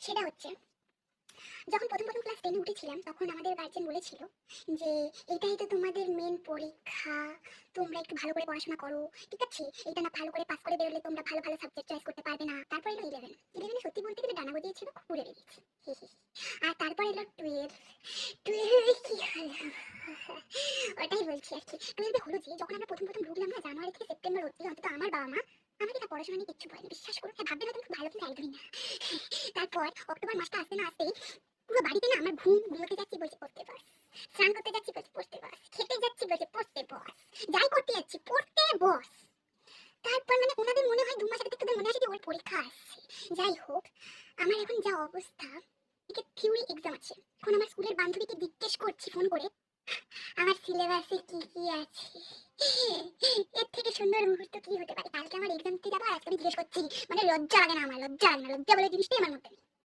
সেটা হচ্ছে যখন প্রথম প্রথম ক্লাস 10 এ উঠেছিলাম তখন আমাদের গার্জেন বলেছিল যে এটাই তো তোমাদের মেন পরীক্ষা, তোমরা একটু ভালো করে পড়াশোনা করো, ঠিক আছে? এটা না ভালো করে পাস করে বেরোলে তোমরা ভালো ভালো সাবজেক্ট চয়েস করতে পারবে না। তারপর এলো 11 সত্যি বলতে গেলে ডানা গজিয়েছিল, খুব উড়ে বেরিয়েছে। আর তারপর এলো 12 কি হলো ওটাই বলছি আর কি। 12 হলো যে যখন আমরা প্রথম প্রথম ঢুকলাম না, জানুয়ারি থেকে সেপ্টেম্বর অবধি অন্তত আমার বাবা মা আমাকে না পড়াশোনা নিয়ে কিচ্ছু বলেনি, বিশ্বাস করো। হ্যাঁ, ভাববে না তুমি খুব ভালো, কিন্তু একদমই না। তারপর অক্টোবর মাসটা আসতে না আসতেই পুরো বাড়িতে না আমার ঘুমোতে যাচ্ছি বলছে পড়তে বস, স্নান করতে যাচ্ছি বলছে পড়তে বস, খেতে যাচ্ছি বলছে পড়তে বস, যাই করতে যাচ্ছি পড়তে বস। তারপর মানে ওনাদের মনে হয় 2 মাস আগে থেকে ওদের মনে আছে যে ওর পরীক্ষা আসছে। যাই হোক, আমার এখন যা অবস্থা, একে থিওরি এক্সাম আছে। এখন আমার স্কুলের বান্ধবীকে জিজ্ঞেস করছি ফোন করে আমার সিলেবাসে কি কি আছে। এর থেকে সুন্দর মুহূর্ত কি হতে পারে? কালকে আমার এক্সাম দিতে যাবো আর আজকে আমি জিজ্ঞেস করছি। মানে লজ্জা লাগে না আমার? লজ্জা লাগে না? লজ্জা বলে জিনিসটাই আমার মধ্যে নেই।